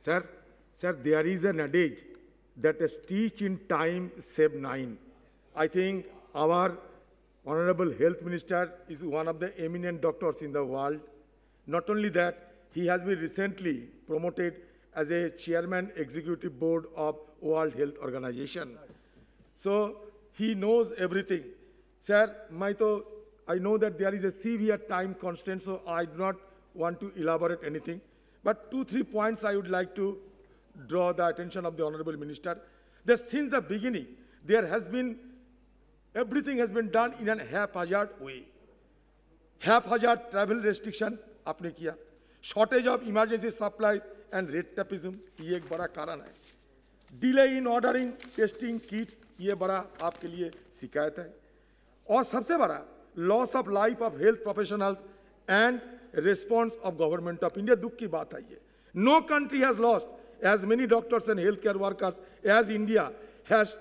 Sir, sir, there is an adage that a stitch in time save nine. I think our Honorable Health Minister is one of the eminent doctors in the world. Not only that, he has been recently promoted as a chairman executive board of World Health Organization. So he knows everything. Sir, I know that there is a severe time constraint, so I do not want to elaborate anything. But 2-3 points I would like to draw the attention of the Honorable Minister. That since the beginning, everything has been done in a haphazard way. Haphazard travel restriction, आपने किया. Shortage of emergency supplies and red tapeism, ये एक बड़ा कारण है. Delay in ordering testing kits, ये बड़ा आपके लिए शिकायत है. और सबसे बड़ा loss of life of health professionals and response of government of India. दुख की बात है ये. No country has lost as many doctors and healthcare workers as India has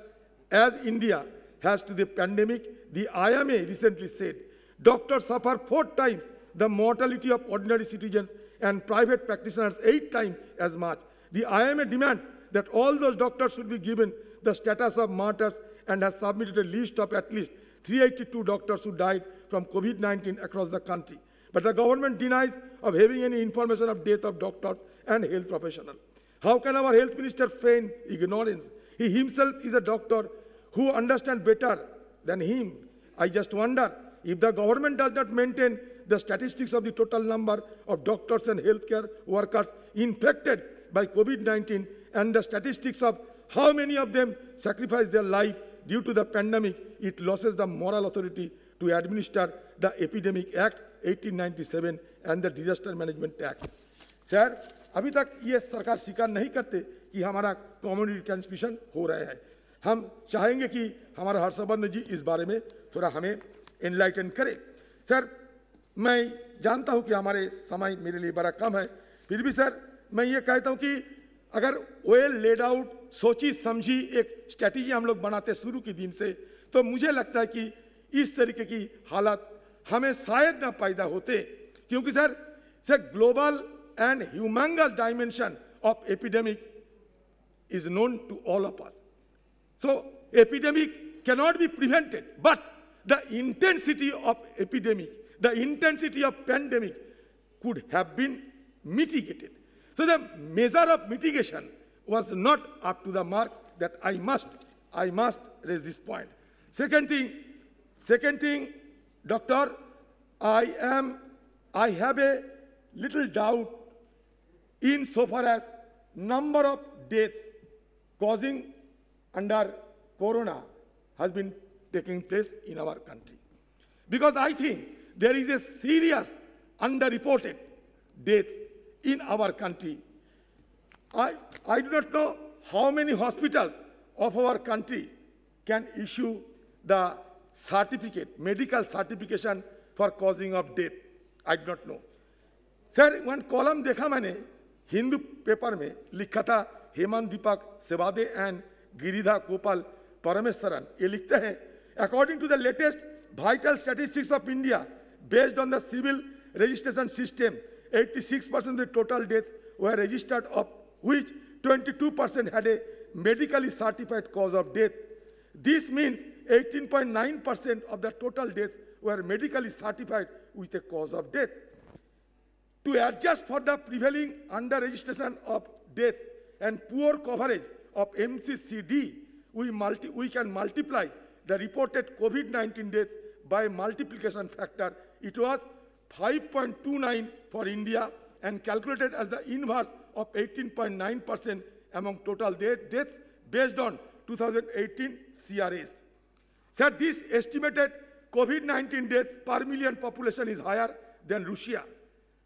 to the pandemic. The IMA recently said doctors suffer 4 times the mortality of ordinary citizens and private practitioners 8 times as much. The IMA demands that all those doctors should be given the status of martyrs and has submitted a list of at least 382 doctors who died from COVID-19 across the country. But the government denies of having any information of death of doctors and health professionals. How can our health minister feign ignorance? He himself is a doctor who understands better than him. I just wonder if the government does not maintain the statistics of the total number of doctors and healthcare workers infected by COVID-19 and the statistics of how many of them sacrificed their life due to the pandemic, it loses the moral authority to administer the Epidemic Act 1897 and the Disaster Management Act. Sir, अभी तक ये सरकार स्वीकार नहीं करते कि हमारा community transmission हो रहा है. हम चाहेंगे कि हमारा हर्षवर्धन जी इस बारे में थोड़ा हमें एनलाइटन करे. सर, मैं जानता हूं कि हमारे समय मेरे लिए बड़ा कम है, फिर भी सर मैं ये कहता हूं कि अगर वेल लेड आउट सोची समझी एक स्ट्रैटेजी हम लोग बनाते शुरू के दिन से, तो मुझे लगता है कि इस तरीके की हालात हमें शायद ना पैदा होते, क्योंकि sir global and humongous dimension of epidemic is known to all of us. So epidemic cannot be prevented, but the intensity of epidemic, the intensity of pandemic could have been mitigated. So the measure of mitigation was not up to the mark. That I must raise this point. Second thing, doctor, I have a little doubt in so far as number of deaths causing under corona has been taking place in our country. Because I think there is a serious underreported deaths in our country. I do not know how many hospitals of our country can issue the certificate, medical certification for causing of death. I do not know. Sir, one column देखा मैंने Hindu paper में लिखा था Hemant Deepak Sevade and Giridha Gopal Parameswaran. ये लिखते हैं, according to the latest vital statistics of India based on the civil registration system 86% of the total deaths were registered, of which 22% had a medically certified cause of death. This means 18.9% of the total deaths were medically certified with a cause of death. To adjust for the prevailing under-registration of deaths and poor coverage of MCCD, we can multiply the reported COVID-19 deaths by multiplication factor. It was 5.29 for India and calculated as the inverse of 18.9% among total deaths based on 2018 CRS. Sir, this estimated COVID-19 deaths per million population is higher than Russia,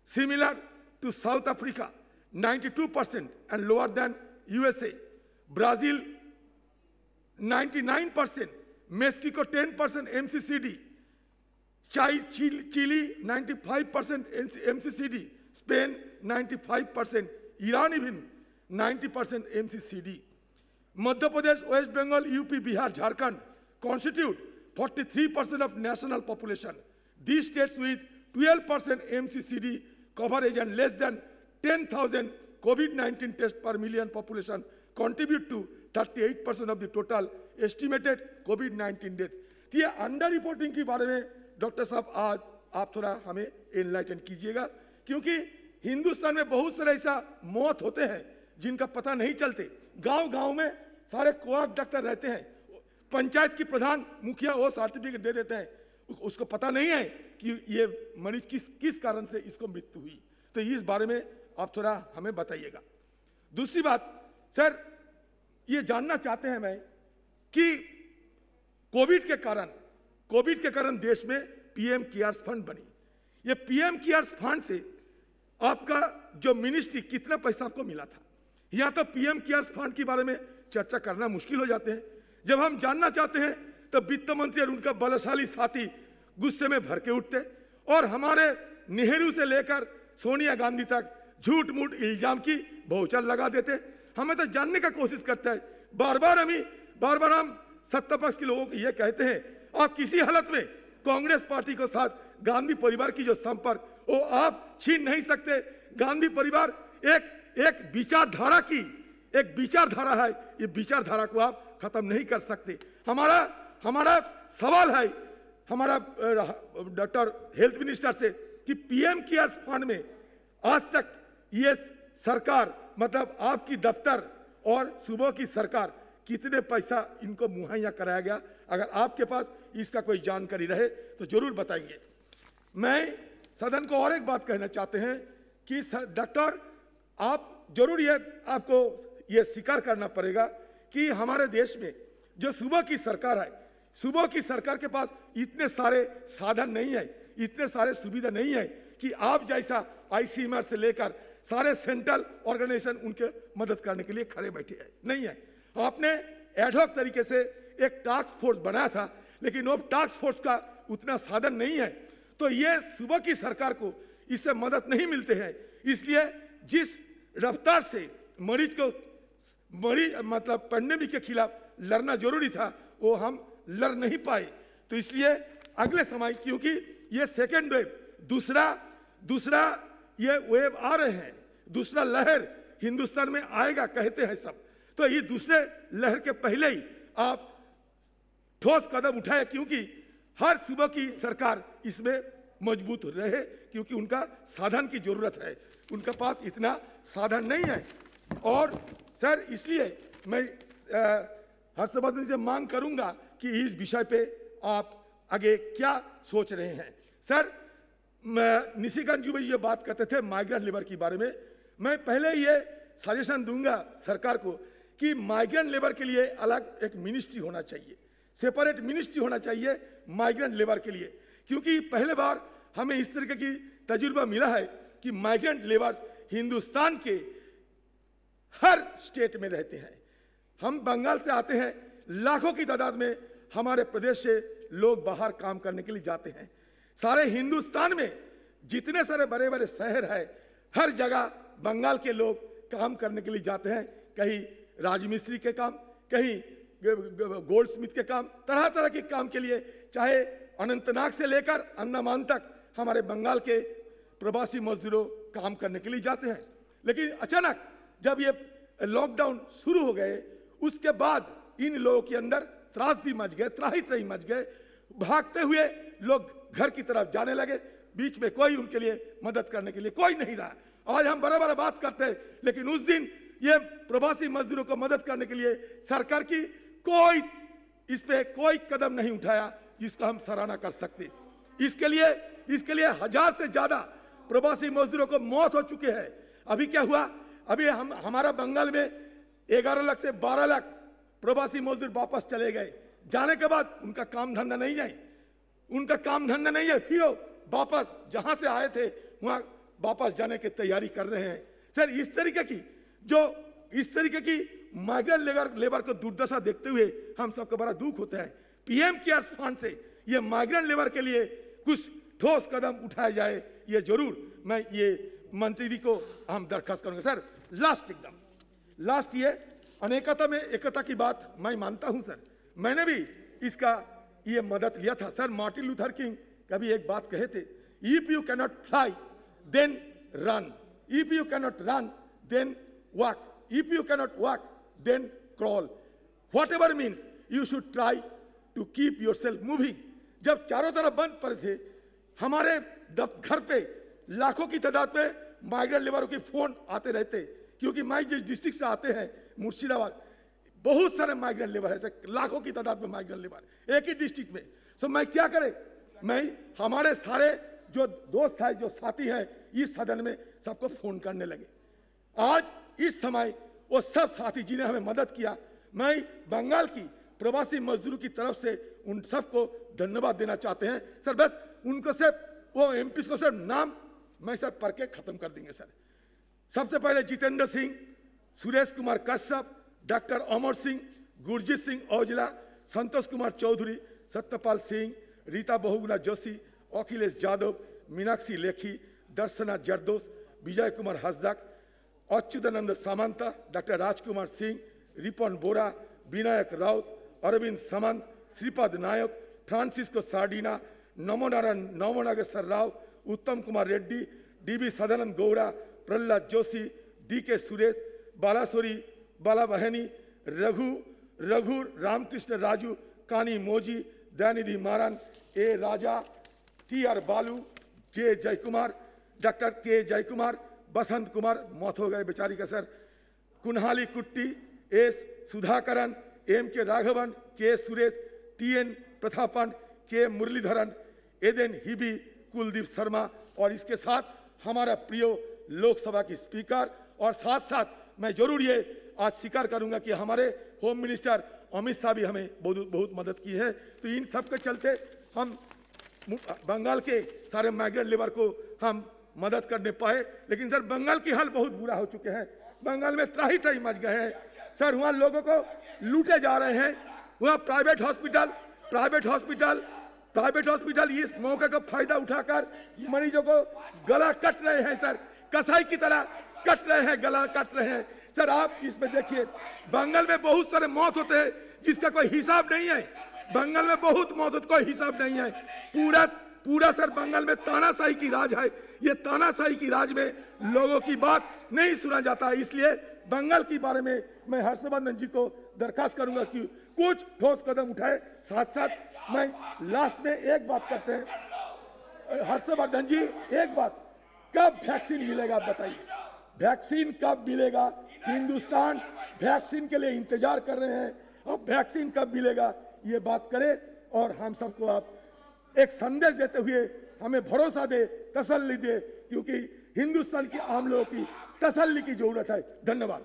similar to South Africa, 92%, and lower than USA. Brazil, 99%, Mexico, 10% MCCD, Chile, 95% MCCD, Spain, 95%, Iran even, 90% MCCD. Madhya Pradesh, West Bengal, UP, Bihar, Jharkhand constitute 43% of national population. These states with 12% MCCD coverage and less than 10,000 COVID-19 tests per million population contribute to 38% of the total estimated COVID-19 death. तो ये under reporting के बारे में doctor साहब आज आप थोड़ा हमें एनलाइटन कीजिएगा, क्योंकि हिंदुस्तान में बहुत सारे ऐसा मौत होते हैं जिनका पता नहीं चलते। गांव-गांव में सारे कोआक डॉक्टर रहते हैं, पंचायत की प्रधान मुखिया वो सर्टिफिकेट दे देते हैं, उसको पता नहीं है कि ये मरीज किस कारण से इसको मृत्यु हुई। तो इस बारे में आप थोड़ा हमें बताइएगा। दूसरी बात सर, ये जानना चाहते हैं मैं कि कोविड के कारण देश में पीएम केयर्स फंड बनी। ये पीएम केयर्स फंड से आपका जो मिनिस्ट्री कितना पैसा आपको मिला था, या तो पीएम केयर्स फंड के बारे में चर्चा करना मुश्किल हो जाते हैं। जब हम जानना चाहते हैं तो वित्त मंत्री और उनका बलशाली साथी गुस्से में भर के उठते और हमारे नेहरू से लेकर सोनिया गांधी तक झूठ मूठ इल्जाम की बहुचल लगा देते। हमें तो जानने का कोशिश करते हैं, बार बार हम सत्ता पक्ष के लोगों को ये कहते हैं, आप किसी हालत में कांग्रेस पार्टी के साथ गांधी परिवार की जो संपर्क वो आप छीन नहीं सकते। गांधी परिवार एक विचारधारा है, ये विचारधारा को आप खत्म नहीं कर सकते। हमारा सवाल है हमारा डॉक्टर हेल्थ मिनिस्टर से कि पीएम केयर्स फंड में आज तक ये सरकार मतलब आपकी दफ्तर और सूबों की सरकार कितने पैसा इनको मुहैया कराया गया, अगर आपके पास इसका कोई जानकारी रहे तो जरूर बताएंगे। मैं सदन को और एक बात कहना चाहते हैं कि डॉक्टर आप जरूर आपको ये स्वीकार करना पड़ेगा कि हमारे देश में जो सूबा की सरकार है, सूबों की सरकार के पास इतने सारे साधन नहीं है, इतने सारे सुविधा नहीं है कि आप जैसा आईसीएमआर से लेकर सारे सेंट्रल ऑर्गेनाइजेशन उनके मदद करने के लिए खड़े बैठे हैं, नहीं है। आपने एडहॉक तरीके से एक टास्क फोर्स बनाया था, लेकिन वो टास्क फोर्स का उतना साधन नहीं है, तो ये सूबा की सरकार को इससे मदद नहीं मिलते हैं। इसलिए जिस रफ्तार से मरीज मतलब पेंडेमिक के खिलाफ लड़ना जरूरी था वो हम लड़ नहीं पाए। तो इसलिए अगले समय, क्योंकि ये सेकेंड वेव दूसरा ये वेव आ रहे हैं, दूसरा लहर हिंदुस्तान में आएगा कहते हैं सब, तो ये दूसरे लहर के पहले ही आप ठोस कदम उठाए, क्योंकि हर सूबे की सरकार इसमें मजबूत रहे, क्योंकि उनका साधन की जरूरत है, उनके पास इतना साधन नहीं है। और सर इसलिए मैं हर्षवर्धन से मांग करूंगा कि इस विषय पे आप आगे क्या सोच रहे हैं। सर निशिकांत जी भाई ये बात करते थे माइग्रेंट लेबर के बारे में, मैं पहले ये सजेशन दूंगा सरकार को कि माइग्रेंट लेबर के लिए अलग एक मिनिस्ट्री होना चाहिए, सेपरेट मिनिस्ट्री होना चाहिए माइग्रेंट लेबर के लिए, क्योंकि पहले बार हमें इस तरह की तजुर्बा मिला है कि माइग्रेंट लेबर हिंदुस्तान के हर स्टेट में रहते हैं। हम बंगाल से आते हैं, लाखों की तादाद में हमारे प्रदेश से लोग बाहर काम करने के लिए जाते हैं। सारे हिंदुस्तान में जितने सारे बड़े बड़े शहर हैं, हर जगह बंगाल के लोग काम करने के लिए जाते हैं, कहीं राजमिस्त्री के काम, कहीं गोल्ड स्मिथ के काम, तरह तरह के काम के लिए, चाहे अनंतनाग से लेकर अंडमान तक हमारे बंगाल के प्रवासी मजदूरों काम करने के लिए जाते हैं। लेकिन अचानक जब ये लॉकडाउन शुरू हो गए, उसके बाद इन लोगों के अंदर त्राही मच गए, भागते हुए लोग घर की तरफ जाने लगे, बीच में कोई उनके लिए मदद करने के लिए कोई नहीं रहा। आज हम बराबर बात करते हैं, लेकिन उस दिन ये प्रवासी मजदूरों को मदद करने के लिए सरकार की इस पे कोई कदम नहीं उठाया जिसका हम सराहना कर सकते। इसके लिए 1000 से ज्यादा प्रवासी मजदूरों को मौत हो चुके हैं। अभी क्या हुआ, अभी हमारा बंगाल में 11 लाख से 12 लाख प्रवासी मजदूर वापस चले गए। जाने के बाद उनका काम धंधा नहीं है, फिर वापस जहां से आए थे वहां वापस जाने की तैयारी कर रहे हैं। सर इस तरीके की माइग्रेंट लेबर को दुर्दशा देखते हुए हम सबको बड़ा दुख होता है। पीएम केयर्स फंड से ये माइग्रेंट लेबर के लिए कुछ ठोस कदम उठाया जाए, ये जरूर मैं ये मंत्री जी को हम दरखास्त करूंगा। सर लास्ट ये अनेकता में एकता की बात मैं मानता हूं सर, मैंने भी इसका ये मदद लिया था। सर मार्टिन लूथर किंग कभी एक बात कहे थे, if you cannot fly then run, if you cannot run then walk. If you cannot walk, then crawl. Whatever means, you should try to keep yourself moving. जब चारों तरफ बंद पड़े थे, हमारे घर पे लाखों की तादाद पे माइग्रेंट लेबरों के फोन आते रहते, क्योंकि मैं जिस डिस्ट्रिक्ट से आते हैं मुर्शिदाबाद, बहुत सारे माइग्रेंट लेबर है, लाखों की तादाद में माइग्रेंट लेबर एक ही डिस्ट्रिक्ट में। सो मैं क्या करें, मैं हमारे सारे जो दोस्त है, जो साथी हैं इस सदन में, सबको फोन करने लगे। आज इस समय वो सब साथी जिन्हें हमें मदद किया, मैं बंगाल की प्रवासी मजदूरों की तरफ से उन सबको धन्यवाद देना चाहते हैं सर। बस उनको सिर्फ वो एमपी को सिर्फ नाम मैं सर पढ़ के खत्म कर देंगे सर। सबसे पहले जितेंद्र सिंह, सुरेश कुमार कश्यप, डॉक्टर अमर सिंह, गुरजीत सिंह औजला, संतोष कुमार चौधरी, सत्यपाल सिंह, रीता बहुगुणा जोशी, अखिलेश यादव, मीनाक्षी लेखी, दर्शना जरदोस, विजय कुमार हसदक, अच्युतानंद सामंता, डॉक्टर राजकुमार सिंह, रिपन बोरा, विनायक राउत, अरविंद सामंत, श्रीपद नायक, फ्रांसिस्को सार्डिना, नमोनारायण नवनागेश्वर राव, उत्तम कुमार रेड्डी, डीबी सदानंद गौड़ा, प्रहलाद जोशी, डीके सुरेश, बालासोरी बालाबहनी, रघु रामकृष्ण राजू, कानी मोजी, दयानिधि मारन, ए राजा, टी आर बालू, जे जयकुमार, डॉक्टर के जयकुमार, बसंत कुमार, मौत हो गए बेचारी का सर, कुन्हाली कुट्टी, एस सुधाकरन, एम के राघवन, के सुरेश, टीएन प्रतापन, के मुरलीधरन, एदेन हिबी, कुलदीप शर्मा, और इसके साथ हमारा प्रिय लोकसभा की स्पीकर, और साथ साथ मैं जरूर ये आज स्वीकार करूंगा कि हमारे होम मिनिस्टर अमित शाह भी हमें बहुत मदद की है। तो इन सब के चलते हम बंगाल के सारे माइग्रेंट लेबर को हम मदद करने पाए। लेकिन सर बंगाल की हाल बहुत बुरा हो चुके हैं, बंगाल में त्राही त्राही मच गए हैं सर। वहाँ लोगों को लूटे जा रहे हैं, वहाँ प्राइवेट हॉस्पिटल इस मौके का फायदा उठाकर मरीजों को गला कट रहे हैं सर, कसाई की तरह कट रहे हैं, गला कट रहे हैं सर। आप इसमें देखिए, बंगाल में बहुत सारे मौत होते हैं जिसका कोई हिसाब नहीं है, बंगाल में बहुत मौत होते कोई हिसाब नहीं है। पूरा सर बंगाल में तानाशाही की राज है, ये तानाशाही की राज में लोगों की बात नहीं सुना जाता है। इसलिए बंगाल के बारे में मैं हर्षवर्धन जी को दरखास्त करूंगा कि कुछ ठोस कदम उठाए। साथ साथ मैं लास्ट में एक बात करते हैं, हर्षवर्धन जी एक बात, कब वैक्सीन मिलेगा बताइए, वैक्सीन कब मिलेगा? हिंदुस्तान वैक्सीन के लिए इंतजार कर रहे हैं, अब वैक्सीन कब मिलेगा ये बात करें, और हम सबको आप एक संदेश देते हुए हमें भरोसा दे, तसल्ली दे, क्योंकि हिंदुस्तान की आम लोगों की तसल्ली की जरूरत है। धन्यवाद।